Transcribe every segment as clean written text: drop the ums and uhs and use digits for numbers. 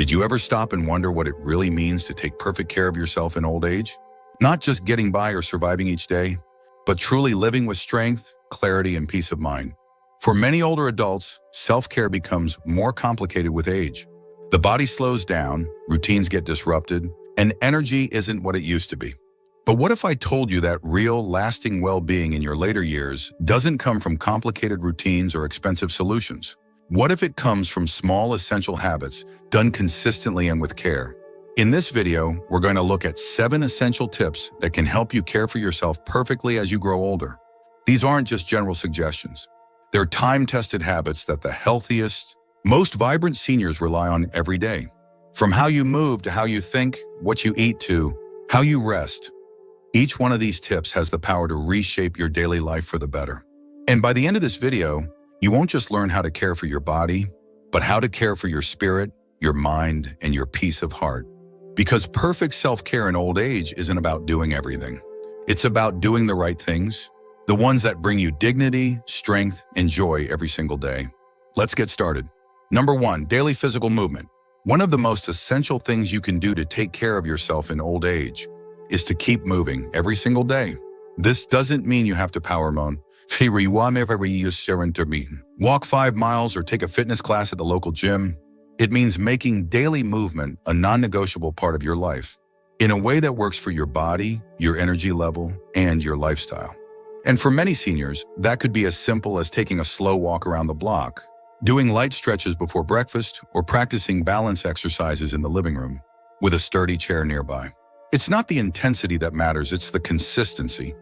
Did you ever stop and wonder what it really means to take perfect care of yourself in old age? Not just getting by or surviving each day, but truly living with strength, clarity, and peace of mind. For many older adults, self-care becomes more complicated with age. The body slows down, routines get disrupted, and energy isn't what it used to be. But what if I told you that real, lasting well-being in your later years doesn't come from complicated routines or expensive solutions? What if it comes from small, essential habits done consistently and with care? In this video, we're going to look at 7 essential tips that can help you care for yourself perfectly as you grow older. These aren't just general suggestions. They're time-tested habits that the healthiest, most vibrant seniors rely on every day. From how you move to how you think, what you eat to how you rest. Each one of these tips has the power to reshape your daily life for the better. And by the end of this video, you won't just learn how to care for your body, but how to care for your spirit, your mind, and your peace of heart. Because perfect self-care in old age isn't about doing everything. It's about doing the right things, the ones that bring you dignity, strength, and joy every single day. Let's get started. Number 1, daily physical movement. One of the most essential things you can do to take care of yourself in old age is to keep moving every single day. This doesn't mean you have to power moan, walk 5 miles, or take a fitness class at the local gym. It means making daily movement a non-negotiable part of your life in a way that works for your body, your energy level, and your lifestyle. And for many seniors, that could be as simple as taking a slow walk around the block, doing light stretches before breakfast, or practicing balance exercises in the living room with a sturdy chair nearby. It's not the intensity that matters, it's the consistency.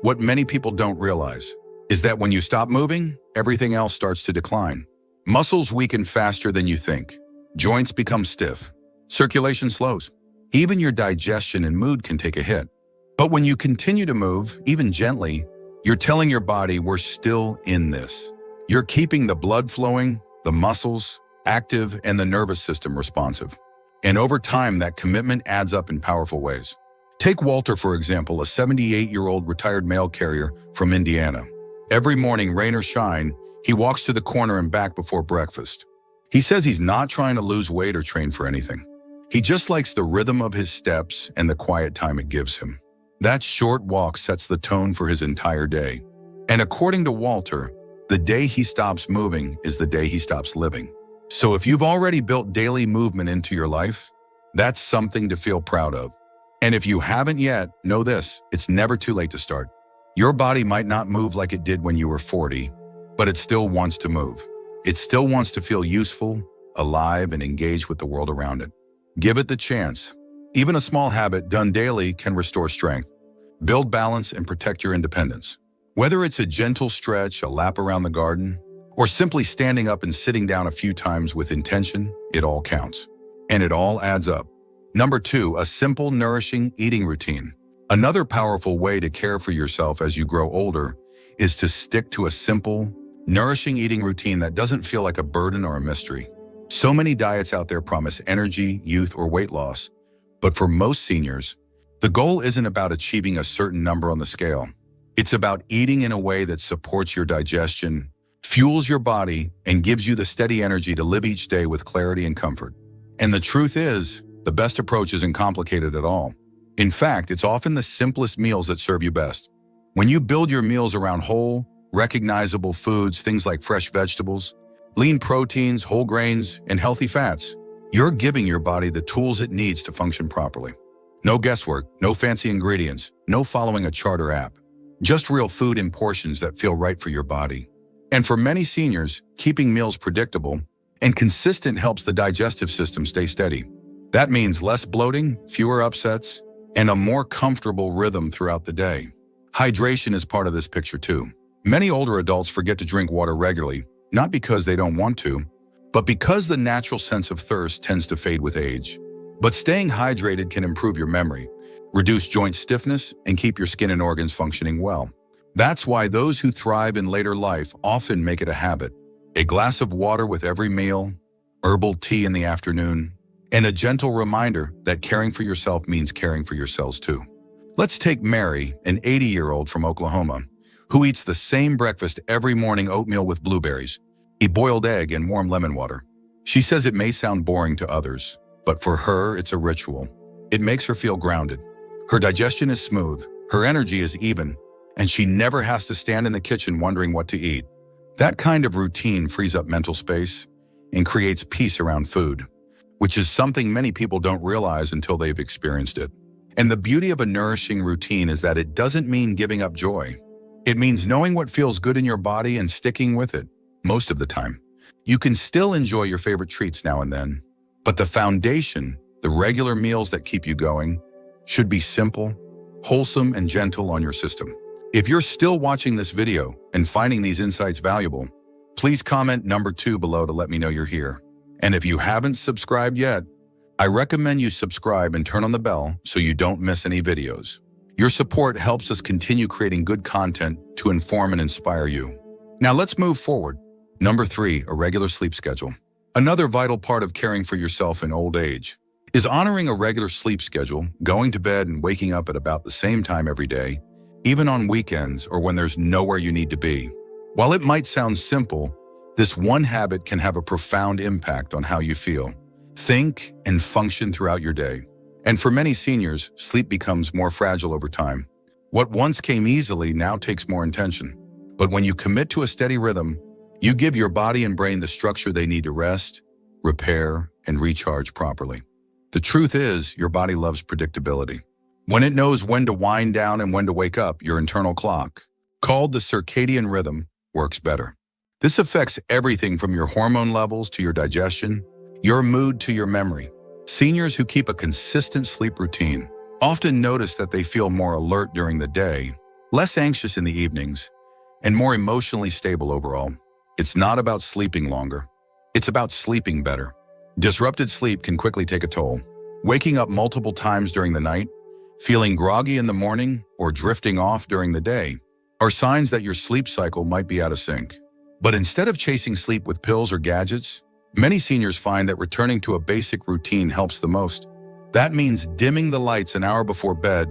What many people don't realize is that when you stop moving, everything else starts to decline. Muscles weaken faster than you think. Joints become stiff. Circulation slows. Even your digestion and mood can take a hit. But when you continue to move, even gently, you're telling your body, we're still in this. You're keeping the blood flowing, the muscles active, and the nervous system responsive. And over time, that commitment adds up in powerful ways. Take Walter, for example, a 78-year-old retired mail carrier from Indiana. Every morning, rain or shine, he walks to the corner and back before breakfast. He says he's not trying to lose weight or train for anything. He just likes the rhythm of his steps and the quiet time it gives him. That short walk sets the tone for his entire day. And according to Walter, the day he stops moving is the day he stops living. So if you've already built daily movement into your life, that's something to feel proud of. And if you haven't yet, know this, it's never too late to start. Your body might not move like it did when you were 40, but it still wants to move. It still wants to feel useful, alive, and engaged with the world around it. Give it the chance. Even a small habit done daily can restore strength, build balance, and protect your independence. Whether it's a gentle stretch, a lap around the garden, or simply standing up and sitting down a few times with intention, it all counts. And it all adds up. Number 2, a simple, nourishing eating routine. Another powerful way to care for yourself as you grow older is to stick to a simple, nourishing eating routine that doesn't feel like a burden or a mystery. So many diets out there promise energy, youth, or weight loss, but for most seniors, the goal isn't about achieving a certain number on the scale. It's about eating in a way that supports your digestion, fuels your body, and gives you the steady energy to live each day with clarity and comfort. And the truth is, the best approach isn't complicated at all. In fact, it's often the simplest meals that serve you best. When you build your meals around whole, recognizable foods, things like fresh vegetables, lean proteins, whole grains, and healthy fats, you're giving your body the tools it needs to function properly. No guesswork, no fancy ingredients, no following a chart or app. Just real food in portions that feel right for your body. And for many seniors, keeping meals predictable and consistent helps the digestive system stay steady. That means less bloating, fewer upsets, and a more comfortable rhythm throughout the day. Hydration is part of this picture too. Many older adults forget to drink water regularly, not because they don't want to, but because the natural sense of thirst tends to fade with age. But staying hydrated can improve your memory, reduce joint stiffness, and keep your skin and organs functioning well. That's why those who thrive in later life often make it a habit. A glass of water with every meal, herbal tea in the afternoon, and a gentle reminder that caring for yourself means caring for yourselves too. Let's take Mary, an 80-year-old from Oklahoma, who eats the same breakfast every morning: oatmeal with blueberries, a boiled egg, and warm lemon water. She says it may sound boring to others, but for her, it's a ritual. It makes her feel grounded. Her digestion is smooth, her energy is even, and she never has to stand in the kitchen wondering what to eat. That kind of routine frees up mental space and creates peace around food, which is something many people don't realize until they've experienced it. And the beauty of a nourishing routine is that it doesn't mean giving up joy. It means knowing what feels good in your body and sticking with it most of the time. You can still enjoy your favorite treats now and then, but the foundation, the regular meals that keep you going, should be simple, wholesome, and gentle on your system. If you're still watching this video and finding these insights valuable, please comment number 2 below to let me know you're here. And if you haven't subscribed yet, I recommend you subscribe and turn on the bell so you don't miss any videos. Your support helps us continue creating good content to inform and inspire you. Now let's move forward. Number 3, a regular sleep schedule. Another vital part of caring for yourself in old age is honoring a regular sleep schedule, going to bed and waking up at about the same time every day, even on weekends or when there's nowhere you need to be. While it might sound simple, this one habit can have a profound impact on how you feel, think, and function throughout your day. And for many seniors, sleep becomes more fragile over time. What once came easily now takes more intention. But when you commit to a steady rhythm, you give your body and brain the structure they need to rest, repair, and recharge properly. The truth is, your body loves predictability. When it knows when to wind down and when to wake up, your internal clock, called the circadian rhythm, works better. This affects everything from your hormone levels to your digestion, your mood to your memory. Seniors who keep a consistent sleep routine often notice that they feel more alert during the day, less anxious in the evenings, and more emotionally stable overall. It's not about sleeping longer. It's about sleeping better. Disrupted sleep can quickly take a toll. Waking up multiple times during the night, feeling groggy in the morning, or drifting off during the day are signs that your sleep cycle might be out of sync. But instead of chasing sleep with pills or gadgets, many seniors find that returning to a basic routine helps the most. That means dimming the lights an hour before bed,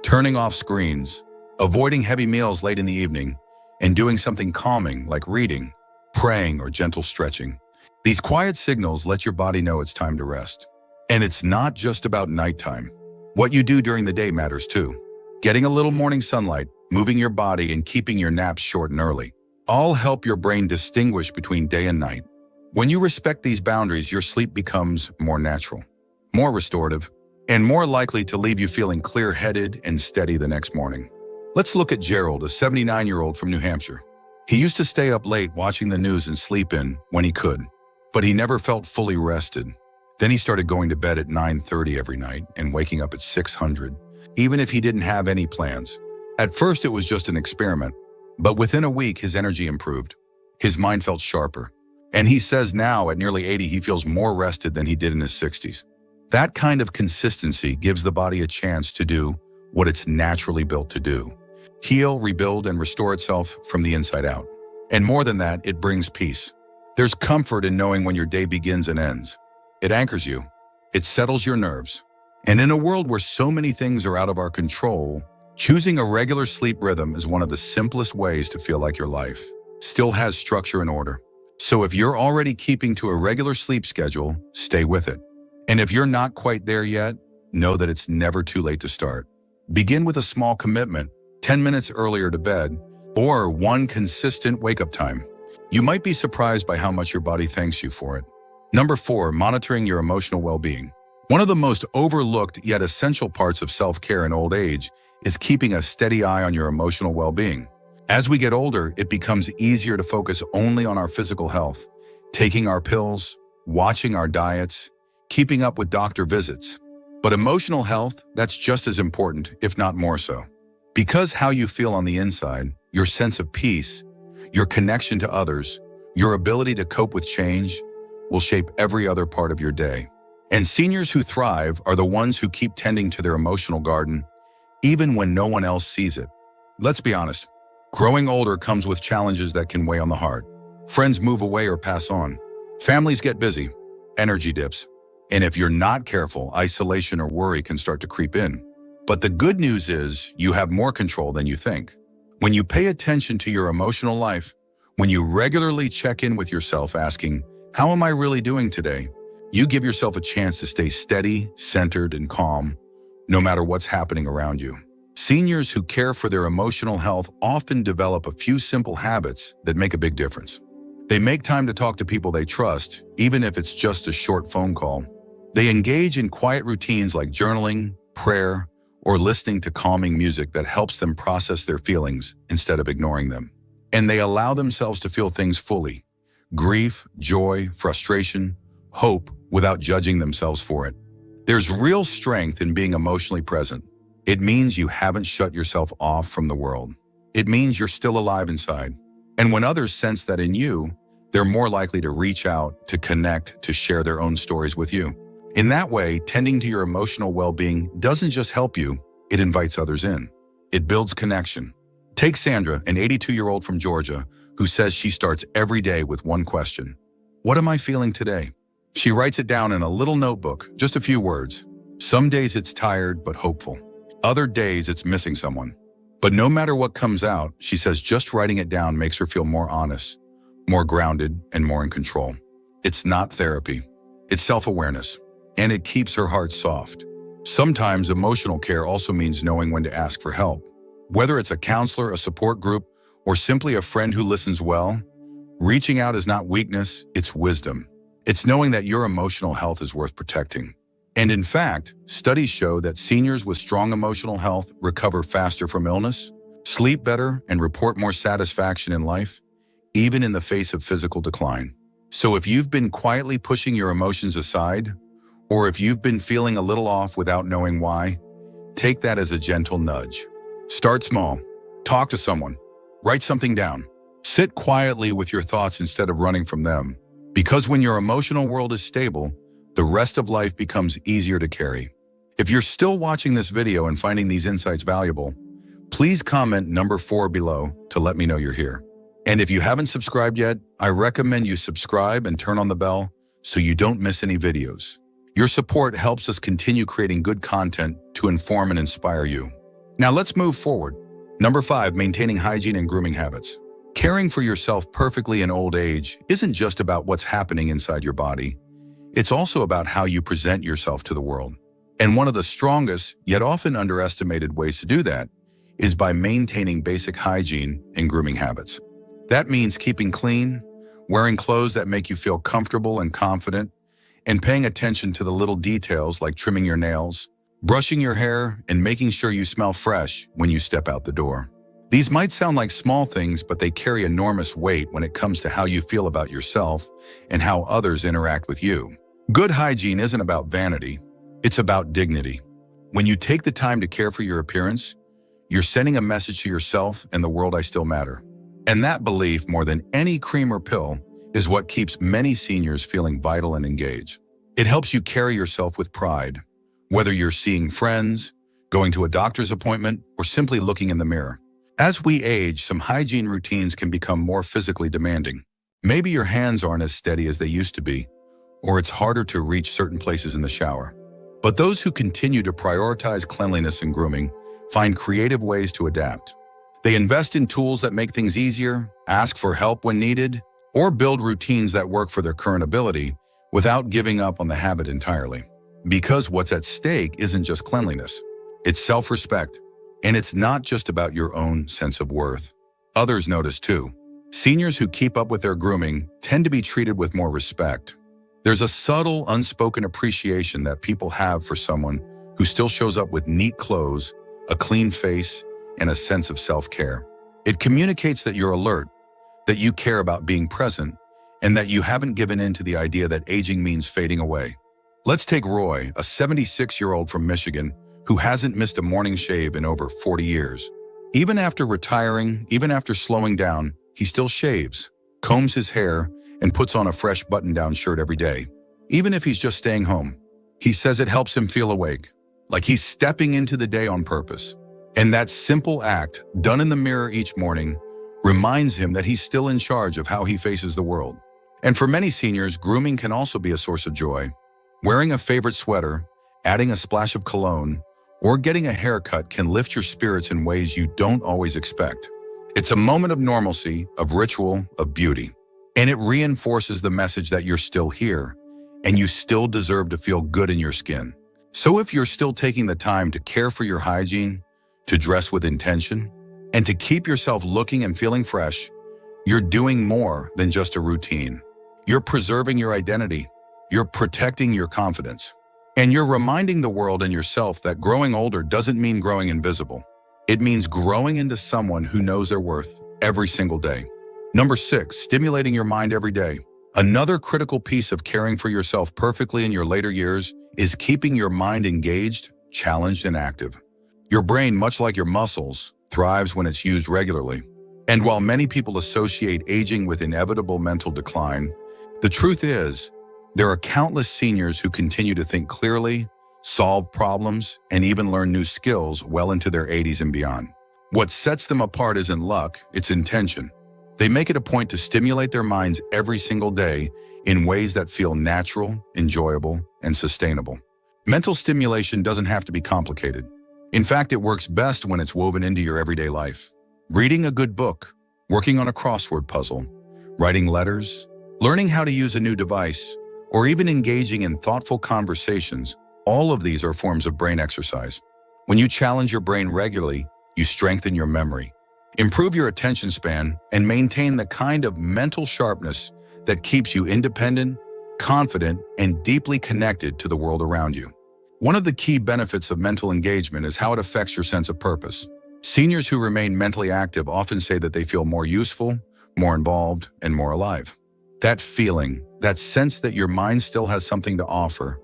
turning off screens, avoiding heavy meals late in the evening, and doing something calming like reading, praying, or gentle stretching. These quiet signals let your body know it's time to rest. And it's not just about nighttime. What you do during the day matters too. Getting a little morning sunlight, moving your body, and keeping your naps short and early all help your brain distinguish between day and night. When you respect these boundaries, your sleep becomes more natural, more restorative, and more likely to leave you feeling clear-headed and steady the next morning. Let's look at Gerald, a 79-year-old from New Hampshire. He used to stay up late watching the news and sleep in when he could, but he never felt fully rested. Then he started going to bed at 9:30 every night and waking up at 600, even if he didn't have any plans. At first, it was just an experiment, but within a week, his energy improved. His mind felt sharper. And he says now, at nearly 80, he feels more rested than he did in his 60s. That kind of consistency gives the body a chance to do what it's naturally built to do: heal, rebuild, and restore itself from the inside out. And more than that, it brings peace. There's comfort in knowing when your day begins and ends. It anchors you. It settles your nerves. And in a world where so many things are out of our control, choosing a regular sleep rhythm is one of the simplest ways to feel like your life still has structure and order. So if you're already keeping to a regular sleep schedule, stay with it. And if you're not quite there yet, know that it's never too late to start. Begin with a small commitment, 10 minutes earlier to bed, or one consistent wake-up time. You might be surprised by how much your body thanks you for it. Number 4, monitoring your emotional well-being. One of the most overlooked yet essential parts of self-care in old age is keeping a steady eye on your emotional well-being. As we get older, it becomes easier to focus only on our physical health, taking our pills, watching our diets, keeping up with doctor visits. But emotional health, that's just as important, if not more so. Because how you feel on the inside, your sense of peace, your connection to others, your ability to cope with change, will shape every other part of your day. And seniors who thrive are the ones who keep tending to their emotional garden, even when no one else sees it. Let's be honest. Growing older comes with challenges that can weigh on the heart. Friends move away or pass on. Families get busy. Energy dips. And if you're not careful, isolation or worry can start to creep in. But the good news is you have more control than you think. When you pay attention to your emotional life, when you regularly check in with yourself asking, "How am I really doing today?" You give yourself a chance to stay steady, centered, and calm, no matter what's happening around you. Seniors who care for their emotional health often develop a few simple habits that make a big difference. They make time to talk to people they trust, even if it's just a short phone call. They engage in quiet routines like journaling, prayer, or listening to calming music that helps them process their feelings instead of ignoring them. And they allow themselves to feel things fully: grief, joy, frustration, hope, without judging themselves for it. There's real strength in being emotionally present. It means you haven't shut yourself off from the world. It means you're still alive inside. And when others sense that in you, they're more likely to reach out, to connect, to share their own stories with you. In that way, tending to your emotional well-being doesn't just help you, it invites others in. It builds connection. Take Sandra, an 82-year-old from Georgia, who says she starts every day with one question: what am I feeling today? She writes it down in a little notebook, just a few words. Some days it's tired but hopeful. Other days it's missing someone. But no matter what comes out, she says just writing it down makes her feel more honest, more grounded, and more in control. It's not therapy. It's self-awareness. And it keeps her heart soft. Sometimes emotional care also means knowing when to ask for help. Whether it's a counselor, a support group, or simply a friend who listens well, reaching out is not weakness, it's wisdom. It's knowing that your emotional health is worth protecting. And in fact, studies show that seniors with strong emotional health recover faster from illness, sleep better, and report more satisfaction in life, even in the face of physical decline. So if you've been quietly pushing your emotions aside, or if you've been feeling a little off without knowing why, take that as a gentle nudge. Start small. Talk to someone. Write something down. Sit quietly with your thoughts instead of running from them. Because when your emotional world is stable, the rest of life becomes easier to carry. If you're still watching this video and finding these insights valuable, please comment number 4 below to let me know you're here. And if you haven't subscribed yet, I recommend you subscribe and turn on the bell so you don't miss any videos. Your support helps us continue creating good content to inform and inspire you. Now let's move forward. Number 5, maintaining hygiene and grooming habits. Caring for yourself perfectly in old age isn't just about what's happening inside your body. It's also about how you present yourself to the world. And one of the strongest, yet often underestimated ways to do that is by maintaining basic hygiene and grooming habits. That means keeping clean, wearing clothes that make you feel comfortable and confident, and paying attention to the little details like trimming your nails, brushing your hair, and making sure you smell fresh when you step out the door. These might sound like small things, but they carry enormous weight when it comes to how you feel about yourself and how others interact with you. Good hygiene isn't about vanity, it's about dignity. When you take the time to care for your appearance, you're sending a message to yourself and the world: I still matter. And that belief, more than any cream or pill, is what keeps many seniors feeling vital and engaged. It helps you carry yourself with pride, whether you're seeing friends, going to a doctor's appointment, or simply looking in the mirror. As we age, some hygiene routines can become more physically demanding. Maybe your hands aren't as steady as they used to be, or it's harder to reach certain places in the shower. But those who continue to prioritize cleanliness and grooming find creative ways to adapt. They invest in tools that make things easier, ask for help when needed, or build routines that work for their current ability without giving up on the habit entirely. Because what's at stake isn't just cleanliness, it's self-respect. And it's not just about your own sense of worth. Others notice too. Seniors who keep up with their grooming tend to be treated with more respect. There's a subtle, unspoken appreciation that people have for someone who still shows up with neat clothes, a clean face, and a sense of self-care. It communicates that you're alert, that you care about being present, and that you haven't given in to the idea that aging means fading away. Let's take Roy, a 76-year-old from Michigan, who hasn't missed a morning shave in over 40 years. Even after retiring, even after slowing down, he still shaves, combs his hair, and puts on a fresh button-down shirt every day, even if he's just staying home. He says it helps him feel awake, like he's stepping into the day on purpose. And that simple act, done in the mirror each morning, reminds him that he's still in charge of how he faces the world. And for many seniors, grooming can also be a source of joy. Wearing a favorite sweater, adding a splash of cologne, or getting a haircut can lift your spirits in ways you don't always expect. It's a moment of normalcy, of ritual, of beauty. And it reinforces the message that you're still here, and you still deserve to feel good in your skin. So if you're still taking the time to care for your hygiene, to dress with intention, and to keep yourself looking and feeling fresh, you're doing more than just a routine. You're preserving your identity, you're protecting your confidence, and you're reminding the world and yourself that growing older doesn't mean growing invisible. It means growing into someone who knows their worth every single day. Number 6, stimulating your mind every day. Another critical piece of caring for yourself perfectly in your later years is keeping your mind engaged, challenged, and active. Your brain, much like your muscles, thrives when it's used regularly. And while many people associate aging with inevitable mental decline, the truth is, there are countless seniors who continue to think clearly, solve problems, and even learn new skills well into their 80s and beyond. What sets them apart isn't luck, it's intention. They make it a point to stimulate their minds every single day in ways that feel natural, enjoyable, and sustainable. Mental stimulation doesn't have to be complicated. In fact, it works best when it's woven into your everyday life. Reading a good book, working on a crossword puzzle, writing letters, learning how to use a new device, or even engaging in thoughtful conversations, all of these are forms of brain exercise. When you challenge your brain regularly, you strengthen your memory, improve your attention span, and maintain the kind of mental sharpness that keeps you independent, confident, and deeply connected to the world around you. One of the key benefits of mental engagement is how it affects your sense of purpose. Seniors who remain mentally active often say that they feel more useful, more involved, and more alive. That feeling, that sense that your mind still has something to offer,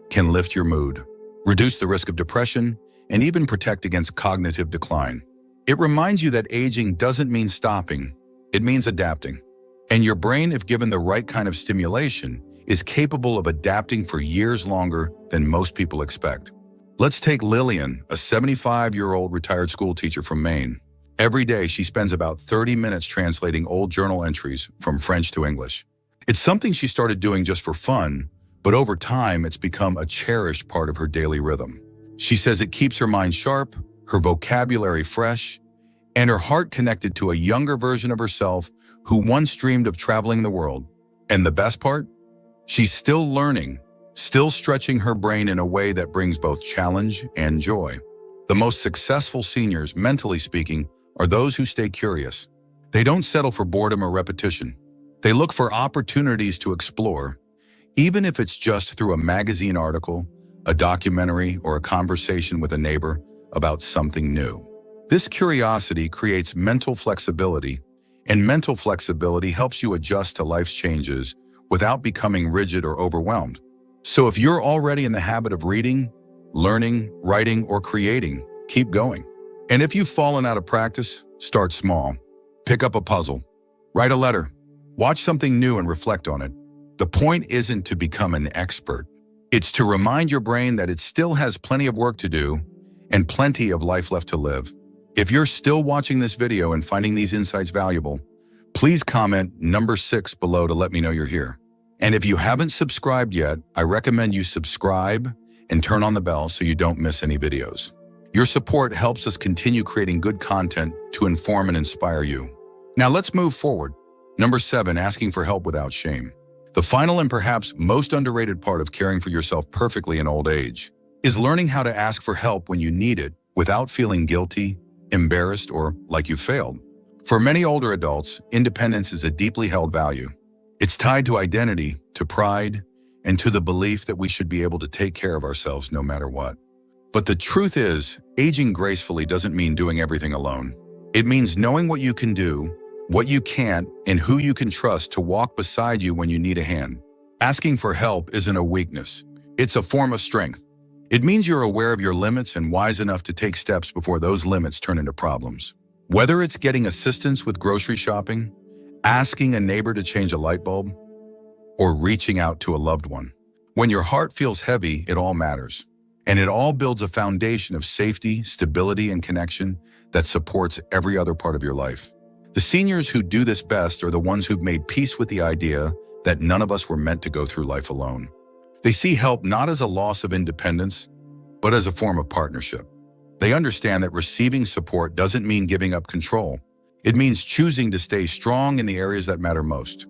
can lift your mood, reduce the risk of depression, and even protect against cognitive decline. It reminds you that aging doesn't mean stopping, it means adapting. And your brain, if given the right kind of stimulation, is capable of adapting for years longer than most people expect. Let's take Lillian, a 75-year-old retired school teacher from Maine. Every day, she spends about 30 minutes translating old journal entries from French to English. It's something she started doing just for fun, but over time, it's become a cherished part of her daily rhythm. She says it keeps her mind sharp, her vocabulary fresh, and her heart connected to a younger version of herself who once dreamed of traveling the world. And the best part? She's still learning, still stretching her brain in a way that brings both challenge and joy. The most successful seniors, mentally speaking, are those who stay curious. They don't settle for boredom or repetition. They look for opportunities to explore, even if it's just through a magazine article, a documentary, or a conversation with a neighbor about something new. This curiosity creates mental flexibility, and mental flexibility helps you adjust to life's changes without becoming rigid or overwhelmed. So if you're already in the habit of reading, learning, writing, or creating, keep going. And if you've fallen out of practice, start small. Pick up a puzzle, write a letter, watch something new and reflect on it. The point isn't to become an expert. It's to remind your brain that it still has plenty of work to do and plenty of life left to live. If you're still watching this video and finding these insights valuable, please comment number 6 below to let me know you're here. And if you haven't subscribed yet, I recommend you subscribe and turn on the bell so you don't miss any videos. Your support helps us continue creating good content to inform and inspire you. Now let's move forward. Number 7, asking for help without shame. The final and perhaps most underrated part of caring for yourself perfectly in old age is learning how to ask for help when you need it without feeling guilty, embarrassed, or like you failed. For many older adults, independence is a deeply held value. It's tied to identity, to pride, and to the belief that we should be able to take care of ourselves no matter what. But the truth is, aging gracefully doesn't mean doing everything alone. It means knowing what you can do, what you can't, and who you can trust to walk beside you when you need a hand. Asking for help isn't a weakness. It's a form of strength. It means you're aware of your limits and wise enough to take steps before those limits turn into problems. Whether it's getting assistance with grocery shopping, asking a neighbor to change a light bulb, or reaching out to a loved one. When your heart feels heavy, it all matters. And it all builds a foundation of safety, stability, and connection that supports every other part of your life. The seniors who do this best are the ones who've made peace with the idea that none of us were meant to go through life alone. They see help not as a loss of independence, but as a form of partnership. They understand that receiving support doesn't mean giving up control. It means choosing to stay strong in the areas that matter most.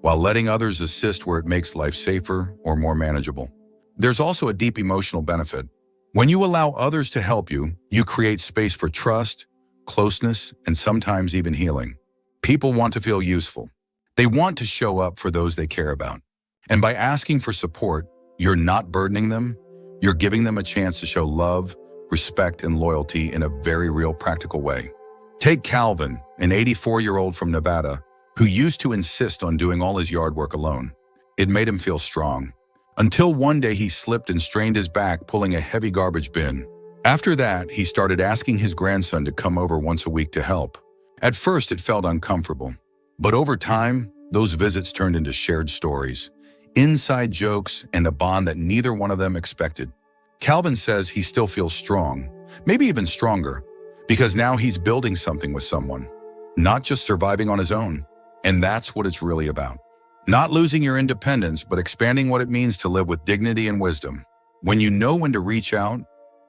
while letting others assist where it makes life safer or more manageable. There's also a deep emotional benefit. When you allow others to help you, you create space for trust, closeness, and sometimes even healing. People want to feel useful. They want to show up for those they care about. And by asking for support, you're not burdening them, you're giving them a chance to show love, respect, and loyalty in a very real practical way. Take Calvin, an 84-year-old from Nevada, who used to insist on doing all his yard work alone. It made him feel strong. Until one day he slipped and strained his back pulling a heavy garbage bin. After that, he started asking his grandson to come over once a week to help. At first, it felt uncomfortable. But over time, those visits turned into shared stories, inside jokes, and a bond that neither one of them expected. Calvin says he still feels strong, maybe even stronger, because now he's building something with someone, not just surviving on his own. And that's what it's really about. Not losing your independence, but expanding what it means to live with dignity and wisdom. When you know when to reach out,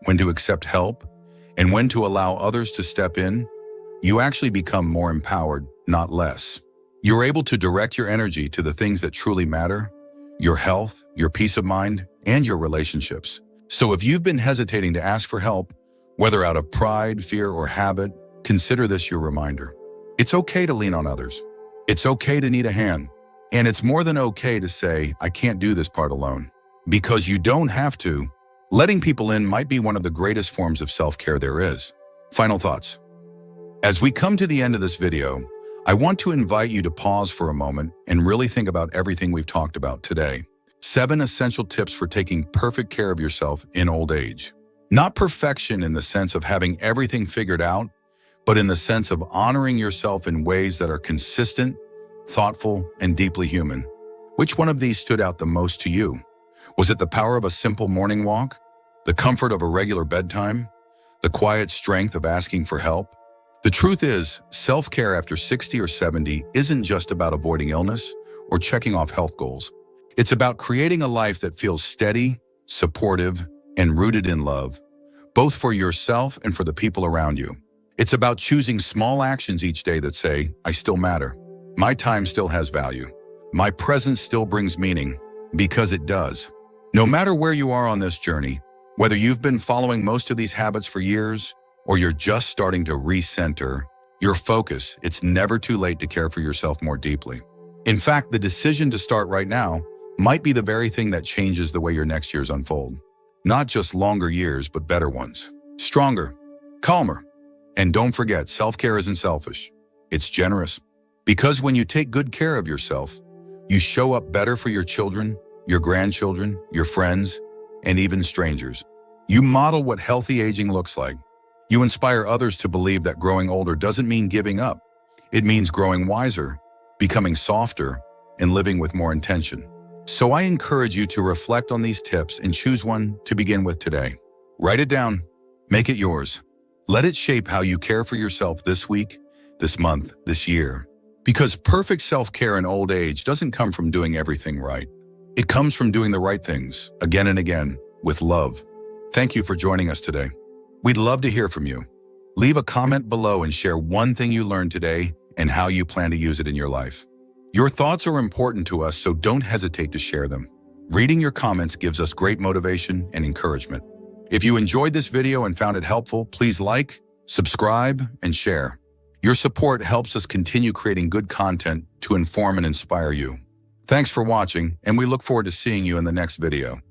when to accept help, and when to allow others to step in, you actually become more empowered, not less. You're able to direct your energy to the things that truly matter, your health, your peace of mind, and your relationships. So if you've been hesitating to ask for help, whether out of pride, fear, or habit, consider this your reminder. It's okay to lean on others. It's okay to need a hand. And it's more than okay to say, I can't do this part alone. Because you don't have to. Letting people in might be one of the greatest forms of self-care there is. Final thoughts. As we come to the end of this video, I want to invite you to pause for a moment and really think about everything we've talked about today. 7 essential tips for taking perfect care of yourself in old age. Not perfection in the sense of having everything figured out, but in the sense of honoring yourself in ways that are consistent, thoughtful, and deeply human. Which one of these stood out the most to you? Was it the power of a simple morning walk? The comfort of a regular bedtime? The quiet strength of asking for help? The truth is, self-care after 60 or 70 isn't just about avoiding illness or checking off health goals. It's about creating a life that feels steady, supportive, and rooted in love, both for yourself and for the people around you. It's about choosing small actions each day that say, I still matter. My time still has value. My presence still brings meaning, because it does. No matter where you are on this journey, whether you've been following most of these habits for years, or you're just starting to recenter your focus, it's never too late to care for yourself more deeply. In fact, the decision to start right now might be the very thing that changes the way your next years unfold. Not just longer years, but better ones. Stronger, calmer. And don't forget, self-care isn't selfish. It's generous. Because when you take good care of yourself, you show up better for your children, your grandchildren, your friends, and even strangers. You model what healthy aging looks like. You inspire others to believe that growing older doesn't mean giving up. It means growing wiser, becoming softer, and living with more intention. So I encourage you to reflect on these tips and choose one to begin with today. Write it down. Make it yours. Let it shape how you care for yourself this week, this month, this year. Because perfect self-care in old age doesn't come from doing everything right. It comes from doing the right things, again and again, with love. Thank you for joining us today. We'd love to hear from you. Leave a comment below and share one thing you learned today and how you plan to use it in your life. Your thoughts are important to us, so don't hesitate to share them. Reading your comments gives us great motivation and encouragement. If you enjoyed this video and found it helpful, please like, subscribe, and share. Your support helps us continue creating good content to inform and inspire you. Thanks for watching, and we look forward to seeing you in the next video.